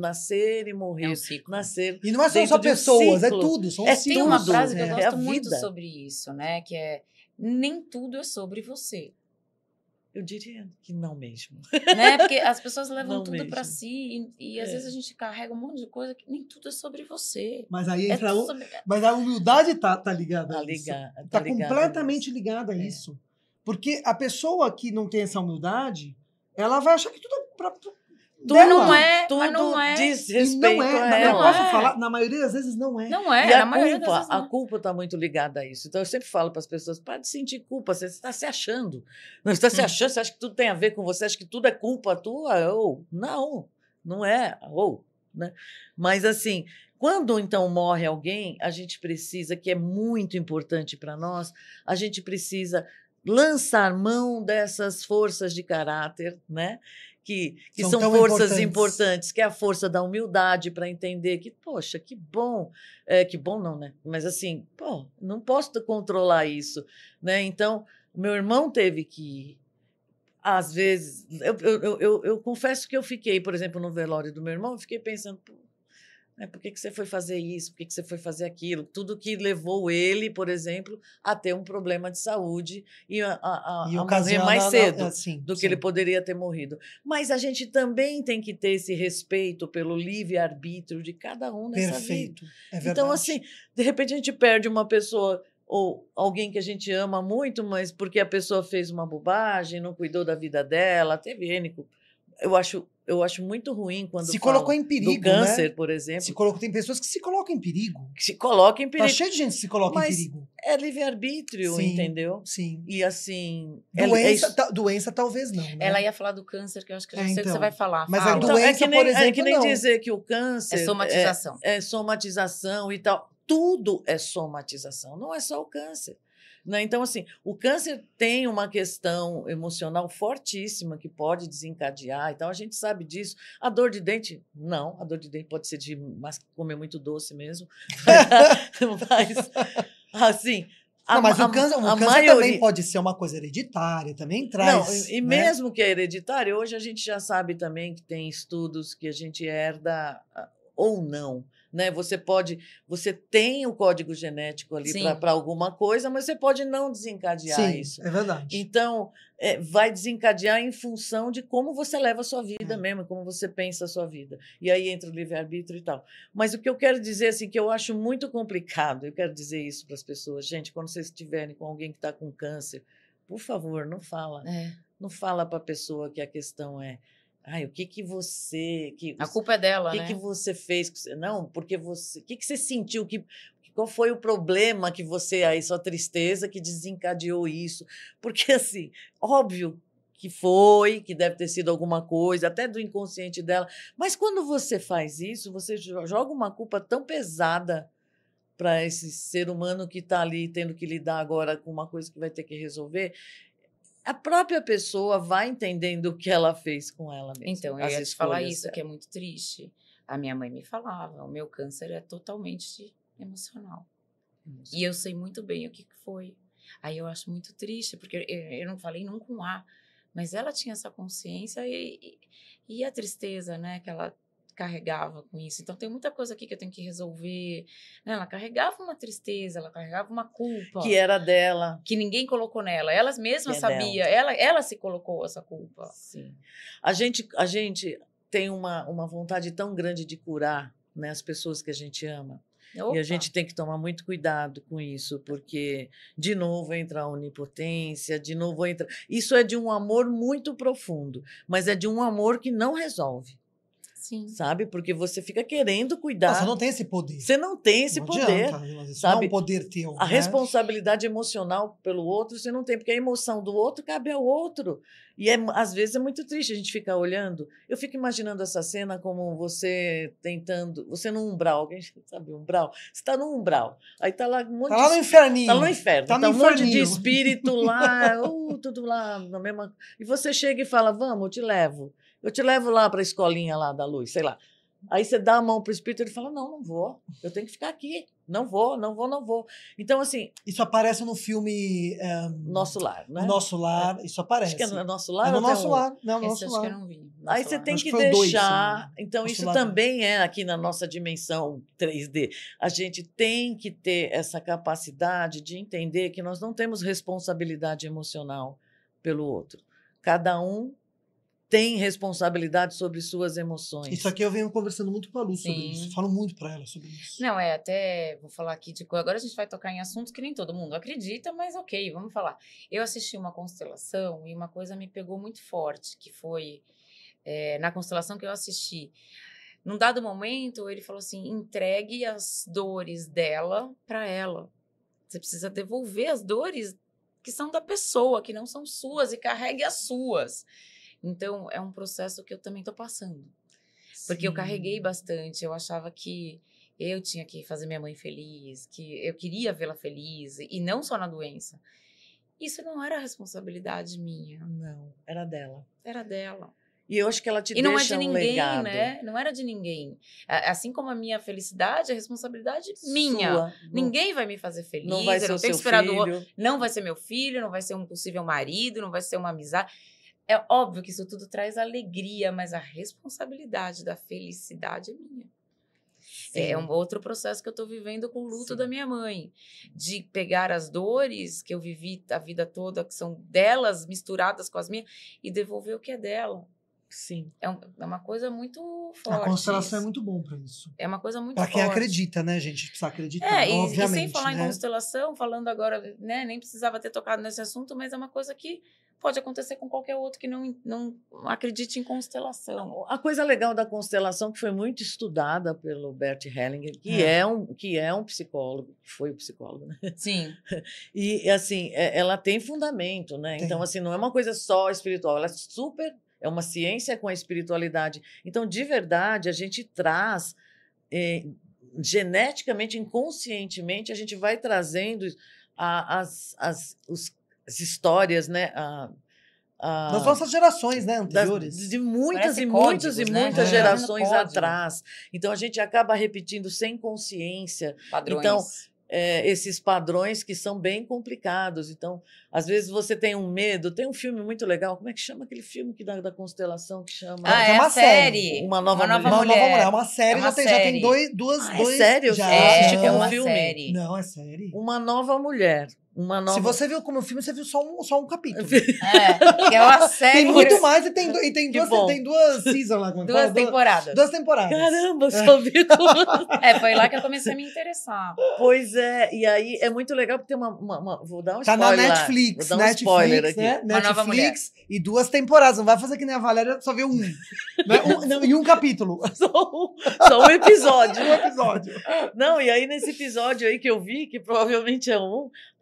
É um ciclo. nascer. E não é só dentro de um pessoas, é ciclo. tudo. São É ciclos. Tem uma tudo, frase que eu é gosto a muito vida. sobre isso, né? Que é: nem tudo é sobre você. Eu diria que não mesmo. Né? Porque as pessoas levam Não tudo para mesmo. si e às vezes a gente carrega um monte de coisa que nem tudo é sobre você. Mas aí É entra tudo sobre... Mas a humildade tá ligada Tá a isso. ligado, Tá ligado completamente nisso. ligada a É. isso. Porque a pessoa que não tem essa humildade, ela vai achar que tudo é pra Mas não dela. é, Tudo mas não é. diz E respeito não é. a Eu ela. posso é. falar, na maioria das vezes não é. Não é, E na maioria das vezes a não. culpa está muito ligada a isso. Então, eu sempre falo para as pessoas, para de sentir culpa, você está se achando. Você está se achando, você acha que tudo tem a ver com você, acha que tudo é culpa tua? Ou não, não é. Né? Mas, assim, quando, então, morre alguém, a gente precisa, que é muito importante para nós, a gente precisa lançar mão dessas forças de caráter, né? Que São são tão forças importantes. importantes, que é a força da humildade para entender que, poxa, que bom não, né? Mas assim, pô, não posso controlar isso, né? Então, meu irmão teve que, às vezes, eu confesso que eu fiquei, por exemplo, no velório do meu irmão, eu fiquei pensando, pô, né, por que você foi fazer isso? Por que você foi fazer aquilo? Tudo que levou ele, por exemplo, a ter um problema de saúde e a morrer ocasiona mais cedo sim, do que sim. ele poderia ter morrido. Mas a gente também tem que ter esse respeito pelo livre-arbítrio de cada um nessa vida. Perfeito. É verdade. Então, assim, de repente a gente perde uma pessoa ou alguém que a gente ama muito, mas porque a pessoa fez uma bobagem, não cuidou da vida dela, teve N. Eu acho muito ruim quando Se fala colocou em perigo, do câncer, né? por exemplo, Tem pessoas que se colocam em perigo. que se coloca em Tá perigo. cheio de gente que se coloca Mas em perigo. é livre-arbítrio, Sim, entendeu? sim. E assim. Doença talvez não, né? Ela ia falar do câncer, que eu acho que eu já sei o que você então. vai falar. Mas Fala. a Então, doença, por é exemplo, que nem não. dizer que o câncer É somatização. é somatização e tal. Tudo é somatização, não é só o câncer. Né? Então, assim, o câncer tem uma questão emocional fortíssima que pode desencadear e tal, a gente sabe disso. A dor de dente, não, a dor de dente pode ser de comer muito doce mesmo. Mas, assim. Não, mas o câncer maioria... também pode ser uma coisa hereditária, também traz. Não, e né? mesmo que é hereditário, hoje a gente já sabe também que tem estudos que a gente herda ou não. Né? Você tem o código genético ali para alguma coisa, mas você pode não desencadear Sim, isso. É verdade. Então, vai desencadear em função de como você leva a sua vida mesmo, como você pensa a sua vida. E aí entra o livre-arbítrio e tal. Mas o que eu quero dizer, assim, que eu acho muito complicado, eu quero dizer isso para as pessoas, gente, quando vocês estiverem com alguém que está com câncer, por favor, não fala. Não fala para a pessoa que a questão é o que você... A culpa é dela, né? O que você fez? Não, porque você... O que você sentiu? Qual foi o problema que você, aí, sua tristeza que desencadeou isso? Porque, assim, óbvio que deve ter sido alguma coisa, até do inconsciente dela. Mas quando você faz isso, você joga uma culpa tão pesada para esse ser humano que está ali tendo que lidar agora com uma coisa que vai ter que resolver. A própria pessoa vai entendendo o que ela fez com ela mesma. Então, eu as ia te falar escolhas isso, dela. que é muito triste. A minha mãe me falava, o meu câncer é totalmente emocional. E eu sei muito bem o que foi. Aí eu acho muito triste, porque eu não falei nunca um A, mas ela tinha essa consciência e a tristeza, né, que ela carregava com isso. Então tem muita coisa aqui que eu tenho que resolver. Né? Ela carregava uma tristeza, ela carregava uma culpa. Que era dela. Que ninguém colocou nela. Ela mesma Que é sabia, ela se colocou essa culpa. Sim. A gente tem uma vontade tão grande de curar, né, as pessoas que a gente ama. Opa. E a gente tem que tomar muito cuidado com isso, porque, de novo, entra a onipotência, de novo entra... Isso é de um amor muito profundo, mas é de um amor que não resolve. Sim. Sabe? Porque você fica querendo cuidar. Você não tem esse poder. Você não tem esse não poder. Adianta, isso sabe? não é um poder teu. A né? responsabilidade emocional pelo outro você não tem, porque a emoção do outro cabe ao outro. E às vezes é muito triste a gente ficar olhando. Eu fico imaginando essa cena como você tentando. Você no umbral, alguém sabe umbral? Você está no umbral. Aí está lá um monte Tá lá no inferninho. Tá no inferno. Tá Tá no um monte de inferninho. espírito lá, tudo lá na mesma. E você chega e fala: vamos, eu te levo. Eu te levo lá para a escolinha lá da luz, sei lá. Aí você dá a mão para o espírito e ele fala: não vou. Eu tenho que ficar aqui. Não vou. Então, assim. Isso aparece no filme. Nosso Lar, né? O Nosso Lar, isso aparece. Acho que é no Nosso Lar. É no ou tem Nosso um Lar. Não, no Esse Nosso acho que Lar. eu não vi. Aí Nosso você Lar. tem Acho que que foi o dois, deixar. sim. Então, Nosso isso Lar também é aqui na nossa dimensão 3D. A gente tem que ter essa capacidade de entender que nós não temos responsabilidade emocional pelo outro. Cada um tem responsabilidade sobre suas emoções. Isso aqui eu venho conversando muito com a Lu sobre Sim. isso. Falo muito para ela sobre isso. Não, até vou falar aqui de coisa. Agora a gente vai tocar em assuntos que nem todo mundo acredita, mas ok, vamos falar. Eu assisti uma constelação e uma coisa me pegou muito forte, que foi na constelação que eu assisti. Num dado momento, ele falou assim: entregue as dores dela para ela. Você precisa devolver as dores que são da pessoa, que não são suas, e carregue as suas. Então, é um processo que eu também estou passando. Porque eu carreguei bastante, eu achava que eu tinha que fazer minha mãe feliz, que eu queria vê-la feliz, e não só na doença. Isso não era responsabilidade minha. Não, era dela. Era dela. E eu acho que ela te E não é deixa de um ninguém, legado. né? Não era de ninguém. Assim como a minha felicidade, a responsabilidade minha. Sua. Ninguém vai me fazer feliz, Não vai eu ser não o tenho seu que esperar do outro. filho. Não vai ser meu filho, não vai ser um possível marido, não vai ser uma amizade. É óbvio que isso tudo traz alegria, mas a responsabilidade da felicidade é minha. É um outro processo que eu estou vivendo com o luto Sim. da minha mãe. De pegar as dores que eu vivi a vida toda, que são delas, misturadas com as minhas, e devolver o que é dela. Sim. É uma coisa muito forte. A constelação isso. é muito bom para isso. É uma coisa muito Para forte. quem acredita, né, gente? Precisa acreditar, E obviamente. sem falar né? em constelação, falando agora, né, nem precisava ter tocado nesse assunto, mas é uma coisa que pode acontecer com qualquer outro que não acredite em constelação. A coisa legal da constelação, que foi muito estudada pelo Bert Hellinger, que é um psicólogo, que foi o psicólogo, né? Sim. E, assim, ela tem fundamento, né? Tem. Então, assim, não é uma coisa só espiritual, ela é uma ciência com a espiritualidade. Então, de verdade, a gente traz, geneticamente, inconscientemente, a gente vai trazendo as histórias, né? Das nossas gerações, né, anteriores. De muitas Parece e códigos, muitas e né? muitas É. gerações Código. atrás. Então, a gente acaba repetindo sem consciência. Padrões. Então, esses padrões que são bem complicados. Então, às vezes você tem um medo. Tem um filme muito legal. Como é que chama aquele filme da constelação que chama? é é uma a série. Uma Nova Mulher. Uma nova mulher. É uma série, É uma já tem série. duas. É sério? Já. Eu assisti É como uma filme. série. Não, é série. Uma Nova Mulher. uma nova... Se você viu como filme, você viu só um capítulo. Que é uma série. Tem muito mais e tem bom. duas seasons lá. como Duas fala? temporadas. Duas temporadas. Caramba, só vi como... Foi lá que eu comecei a me interessar. Pois é, e aí é muito legal porque tem uma vou dar um Tá spoiler. na Netflix. Vou dar um spoiler aqui. Né? Uma nova Netflix e 2 temporadas. Não vai fazer que nem a Valéria, só vê um. Né? E um capítulo. Só um episódio. Um episódio. Não, e aí nesse episódio aí que eu vi, que provavelmente é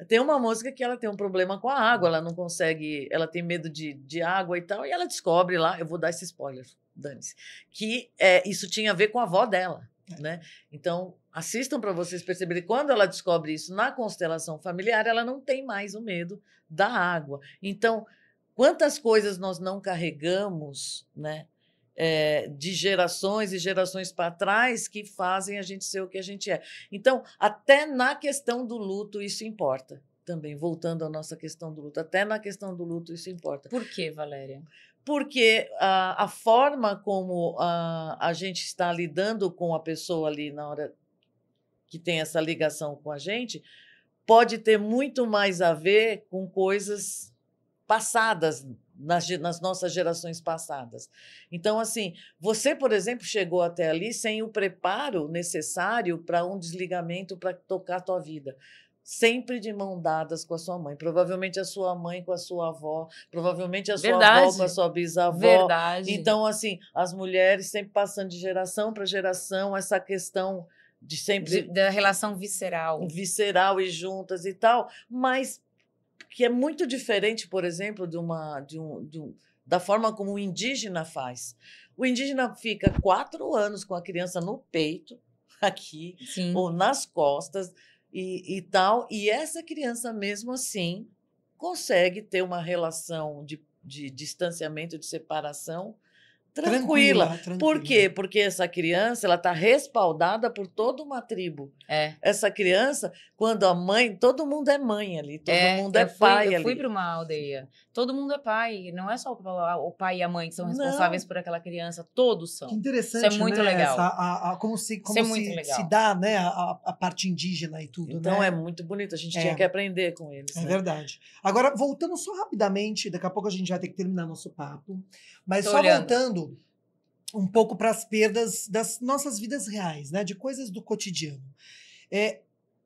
tem uma moça que ela tem um problema com a água, ela não consegue, ela tem medo de água e tal, e ela descobre lá, eu vou dar esse spoiler, dane-se, que isso tinha a ver com a avó dela, né? Então, assistam para vocês perceberem, quando ela descobre isso na constelação familiar, ela não tem mais o medo da água. Então, quantas coisas nós não carregamos, né? De gerações e gerações para trás que fazem a gente ser o que a gente é. Então, até na questão do luto, isso importa. Também, voltando à nossa questão do luto, até na questão do luto, isso importa. Por quê, Valéria? Porque a forma como a gente está lidando com a pessoa ali na hora que tem essa ligação com a gente pode ter muito mais a ver com coisas passadas, nas nossas gerações passadas. Então, assim, você, por exemplo, chegou até ali sem o preparo necessário para um desligamento, para tocar a tua vida. Sempre de mão dadas com a sua mãe. Provavelmente a sua mãe com a sua avó, provavelmente a sua avó com a sua bisavó. Verdade. Então, assim, as mulheres sempre passando de geração para geração, essa questão de sempre... Da relação visceral. Visceral e juntas e tal, mas que é muito diferente, por exemplo, da forma como o indígena faz. O indígena fica 4 anos com a criança no peito, aqui, Sim. ou nas costas, e tal, e essa criança, mesmo assim, consegue ter uma relação de distanciamento, de separação, tranquila. Por quê? Porque essa criança ela está respaldada por toda uma tribo. Essa criança, quando a mãe, todo mundo é mãe ali, todo mundo é pai ali. Eu fui para uma aldeia. Todo mundo é pai, não é só o pai e a mãe que são responsáveis por aquela criança, todos são. Que interessante, isso é muito né? legal. Como se dá, né, a parte indígena e tudo, então, né? é muito bonito, a gente tinha que aprender com eles. É verdade. Agora, voltando só rapidamente, daqui a pouco a gente vai ter que terminar nosso papo, mas voltando um pouco para as perdas das nossas vidas reais, né? De coisas do cotidiano.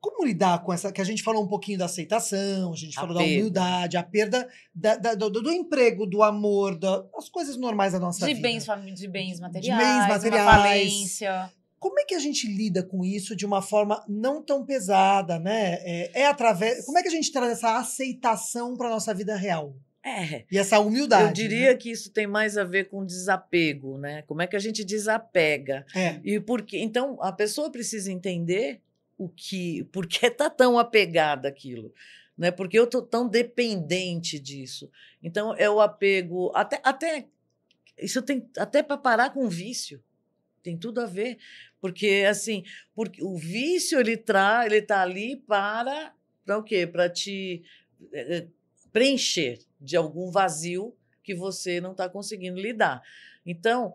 Como lidar com essa... Que a gente falou um pouquinho da aceitação, a gente falou da humildade, a perda do emprego, do amor, das coisas normais da nossa vida. De bens materiais, uma falência. Como é que a gente lida com isso de uma forma não tão pesada, né? Como é que a gente traz essa aceitação para a nossa vida real? E essa humildade. Eu diria que isso tem mais a ver com desapego, né? Como é que a gente desapega? E então, a pessoa precisa entender por que está tão apegada àquilo, né? Porque eu estou tão dependente disso. Então, é o apego... Isso tem até para parar com o vício. Tem tudo a ver. Porque, assim, o vício, ele está ali para o quê? Para te preencher de algum vazio que você não está conseguindo lidar. Então,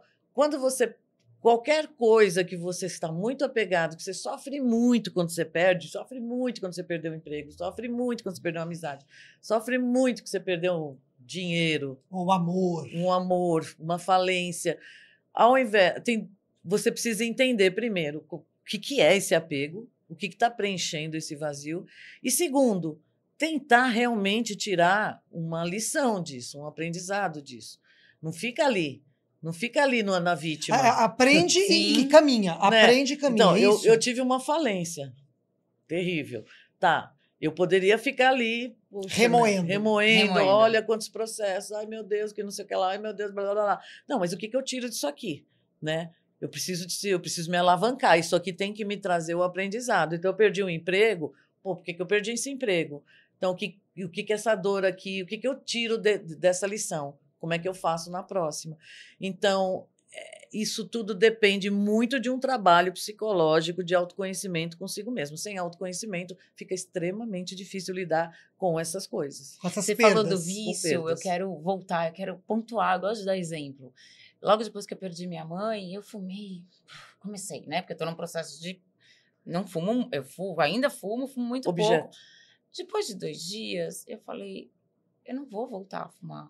qualquer coisa que você está muito apegado, que você sofre muito quando você perde, sofre muito quando você perdeu o emprego, sofre muito quando você perdeu a amizade, sofre muito quando você perdeu dinheiro. O amor. Um amor, uma falência. Você precisa entender, primeiro, o que é esse apego, o que está preenchendo esse vazio, e segundo, tentar realmente tirar uma lição disso, um aprendizado disso. Não fica ali na vítima. Aprende e caminha. Aprende e caminha. Então, eu tive uma falência terrível. Eu poderia ficar ali... Remoendo. Olha quantos processos. Ai, meu Deus, que não sei o que lá. Ai, meu Deus, blá, blá, blá. Não, mas o que eu tiro disso aqui? Né? Eu preciso me alavancar. Isso aqui tem que me trazer o aprendizado. Então, eu perdi um emprego. Por que eu perdi esse emprego? Então, o que essa dor aqui, o que eu tiro dessa lição? Como é que eu faço na próxima? Então, isso tudo depende muito de um trabalho psicológico de autoconhecimento consigo mesmo. Sem autoconhecimento, fica extremamente difícil lidar com essas coisas. Você falou do vício, eu quero voltar, eu quero pontuar, eu gosto de dar exemplo. Logo depois que eu perdi minha mãe, eu fumei. Comecei, né? Porque eu estou num processo de... Não fumo, ainda fumo muito pouco. Depois de 2 dias, eu falei, eu não vou voltar a fumar.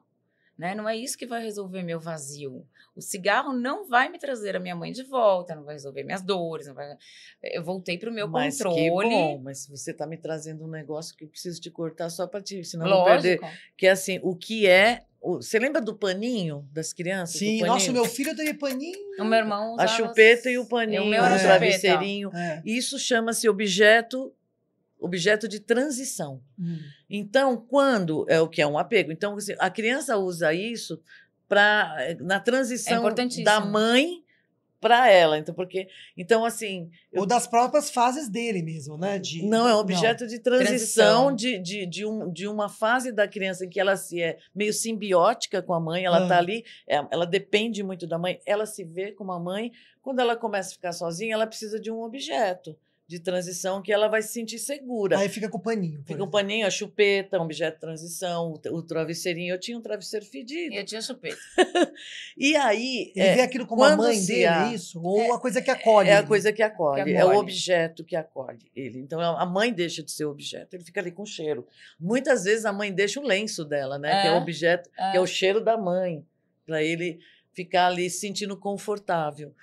Né? Não é isso que vai resolver meu vazio. O cigarro não vai me trazer a minha mãe de volta, não vai resolver minhas dores. Não vai... Eu voltei para o meu Mas que controle. bom, mas você está me trazendo um negócio que eu preciso te cortar só para ti, senão eu vou perder. Lógico. Que é assim, o que é... Você lembra do paninho das crianças? Sim, do nossa, paninho? meu filho teve paninho. O meu irmão A usava... chupeta e o paninho, O meu era o chupeta. travesseirinho. Isso chama-se objeto de transição. Então, quando é o que é um apego? Então, assim, a criança usa isso na transição da mãe para ela. Então, assim... Ou das próprias fases dele mesmo, né? Não, é um objeto de transição. De uma fase da criança em que ela é meio simbiótica com a mãe, ela está ali, ela depende muito da mãe, ela se vê como a mãe. Quando ela começa a ficar sozinha, ela precisa de um objeto de transição que ela vai se sentir segura. Aí fica com o paninho. Fica o paninho, a chupeta, um objeto de transição, o travesseirinho. Eu tinha um travesseiro fedido. E eu tinha chupeta. E aí... Ele vê aquilo como a mãe dele, é isso? Ou a coisa que acolhe? É a coisa que acolhe. É o objeto que acolhe ele. Então, a mãe deixa de ser objeto. Ele fica ali com cheiro. Muitas vezes, a mãe deixa o lenço dela, né? Que é o objeto, que é o cheiro da mãe. Para ele ficar ali se sentindo confortável.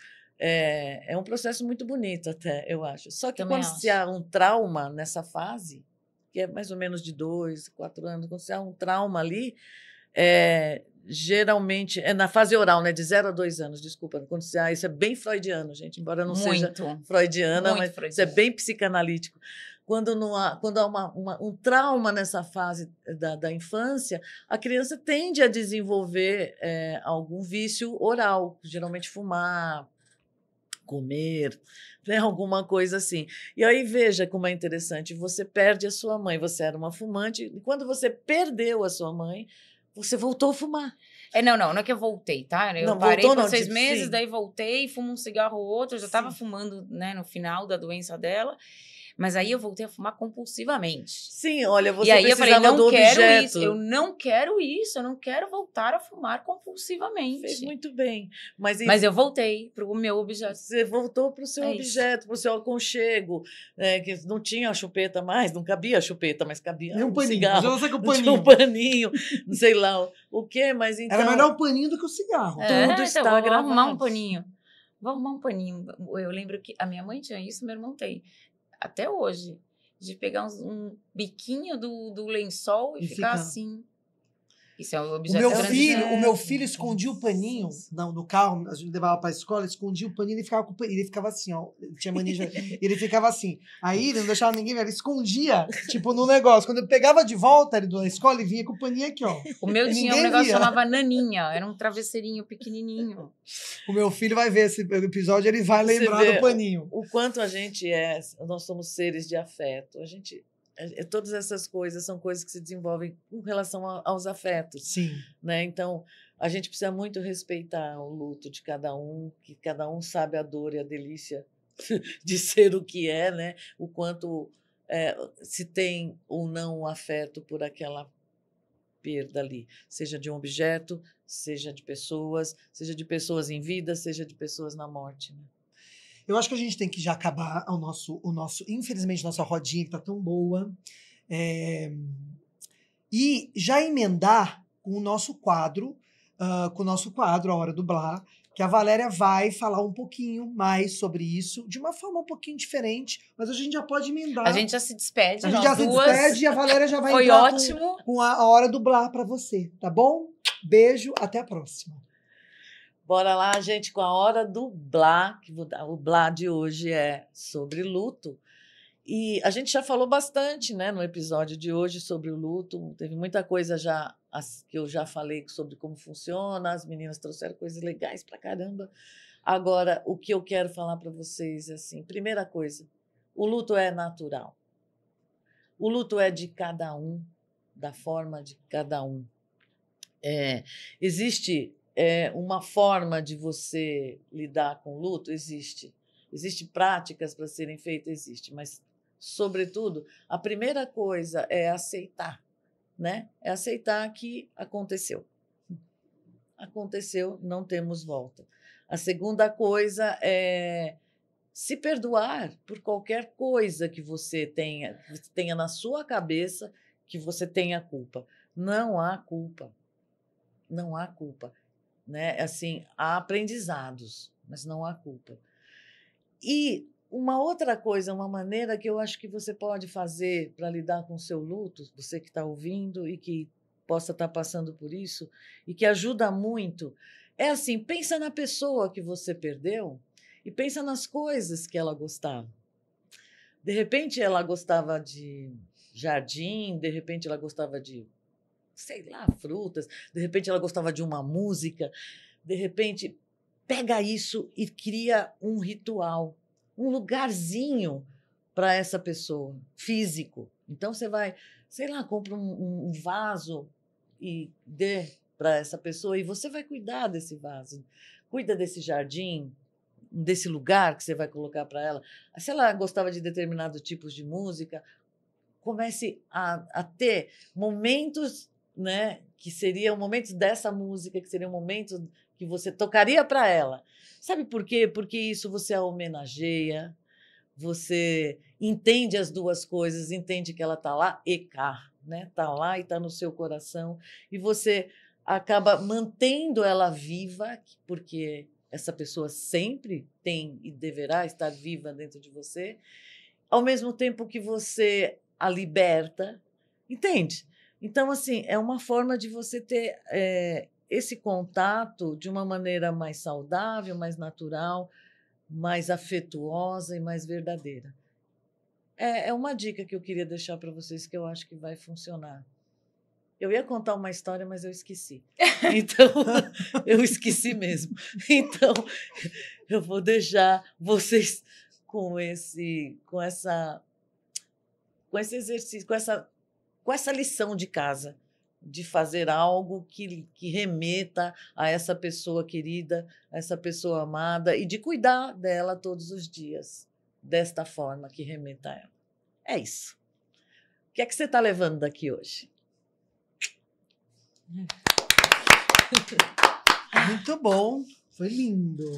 É um processo muito bonito até, eu acho. Só que quando se há um trauma nessa fase, que é mais ou menos de 2, 4 anos, quando se há um trauma ali, geralmente, é na fase oral, né, de 0 a 2 anos, desculpa, quando se há, isso é bem freudiano, gente, embora não seja freudiana, mas isso é bem psicanalítico. Quando há um trauma nessa fase da infância, a criança tende a desenvolver algum vício oral, geralmente fumar, comer, né, alguma coisa assim. E aí veja como é interessante, você perde a sua mãe, você era uma fumante, e quando você perdeu a sua mãe, você voltou a fumar. Não é que eu voltei, tá? Eu parei por 6 meses, daí voltei, fumo um cigarro ou outro, eu já estava fumando, né, no final da doença dela. Mas aí eu voltei a fumar compulsivamente. Sim, olha, você e aí precisava eu falei, não quero objeto. Isso, eu não quero isso, eu não quero voltar a fumar compulsivamente. Fez muito bem. Mas eu voltei para o meu objeto. Você voltou para o seu objeto, para o seu aconchego, que não tinha a chupeta mais, não cabia a chupeta, mas cabia um cigarro. Tinha um paninho, não sei lá o quê, mas então... Era melhor o paninho do que o cigarro. Tudo está gravado. Vou arrumar um paninho. Eu lembro que a minha mãe tinha isso, meu irmão tem. Até hoje, de pegar um biquinho do lençol e ficar assim. Isso é um objeto o meu filho escondia o paninho no carro, a gente levava para a escola, escondia o paninho e ele ficava assim, ó. Ele tinha mania ele ficava assim. Aí ele não deixava ninguém ver, ele escondia, tipo, no negócio. Quando eu pegava de volta ele da escola, ele vinha com o paninho aqui, ó. O meu tinha um negócio que chamava naninha, era um travesseirinho pequenininho. O meu filho vai ver esse episódio, ele vai lembrar do paninho. O quanto a gente nós somos seres de afeto. Todas essas coisas são coisas que se desenvolvem com relação aos afetos. Sim. Né? Então, a gente precisa muito respeitar o luto de cada um, que cada um sabe a dor e a delícia de ser o que é, né? O quanto se tem ou não um afeto por aquela perda ali, seja de um objeto, seja de pessoas em vida, seja de pessoas na morte, né? Eu acho que a gente tem que já acabar infelizmente, nossa rodinha que está tão boa. E já emendar com o nosso quadro, A Hora do Blá, que a Valéria vai falar um pouquinho mais sobre isso, de uma forma um pouquinho diferente, mas a gente já pode emendar. A gente já se despede. A gente já se despede e a Valéria já vai entrar com a Hora do Blá para você, tá bom? Beijo, até a próxima. Bora lá, gente, com a Hora do Blá, que o Blá de hoje é sobre luto. E a gente já falou bastante, né, no episódio de hoje sobre o luto. Teve muita coisa que eu já falei sobre como funciona, as meninas trouxeram coisas legais pra caramba. Agora, o que eu quero falar para vocês é assim, primeira coisa, o luto é natural. O luto é de cada um, da forma de cada um. Existe... uma forma de você lidar com o luto? Existe. Existem práticas para serem feitas? Existe. Mas, sobretudo, a primeira coisa é aceitar, né? É aceitar que aconteceu. Aconteceu, não temos volta. A segunda coisa é se perdoar por qualquer coisa que você tenha na sua cabeça que você tenha culpa. Não há culpa. Não há culpa. Né? Assim, há aprendizados, mas não há culpa. E uma outra coisa, uma maneira que eu acho que você pode fazer para lidar com o seu luto, você que está ouvindo e que possa estar passando por isso, e que ajuda muito, é assim, pensa na pessoa que você perdeu e pensa nas coisas que ela gostava. De repente, ela gostava de jardim, de repente, ela gostava de, sei lá, frutas, de repente, ela gostava de uma música, de repente, pega isso e cria um ritual, um lugarzinho para essa pessoa, físico. Então, você vai, sei lá, compra um vaso e dê para essa pessoa e você vai cuidar desse vaso, cuida desse jardim, desse lugar que você vai colocar para ela. Se ela gostava de determinados tipos de música, comece a ter momentos, né, que seriam momentos dessa música, que seriam momentos que você tocaria para ela. Sabe por quê? Porque isso você a homenageia, você entende as duas coisas, entende que ela está lá e cá, né? Está lá e está no seu coração, e você acaba mantendo ela viva, porque essa pessoa sempre tem e deverá estar viva dentro de você, ao mesmo tempo que você a liberta, entende? Então, assim, é uma forma de você ter esse contato de uma maneira mais saudável, mais natural, mais afetuosa e mais verdadeira. É uma dica que eu queria deixar para vocês que eu acho que vai funcionar. Eu ia contar uma história, mas eu esqueci. Então, eu esqueci mesmo. Então, eu vou deixar vocês com esse exercício, com essa lição de casa, de fazer algo que remeta a essa pessoa querida, a essa pessoa amada, e de cuidar dela todos os dias, desta forma que remeta a ela. É isso. O que é que você está levando daqui hoje? Muito bom, foi lindo.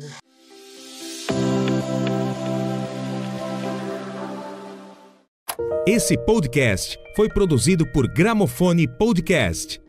Esse podcast foi produzido por Gramofone Podcast.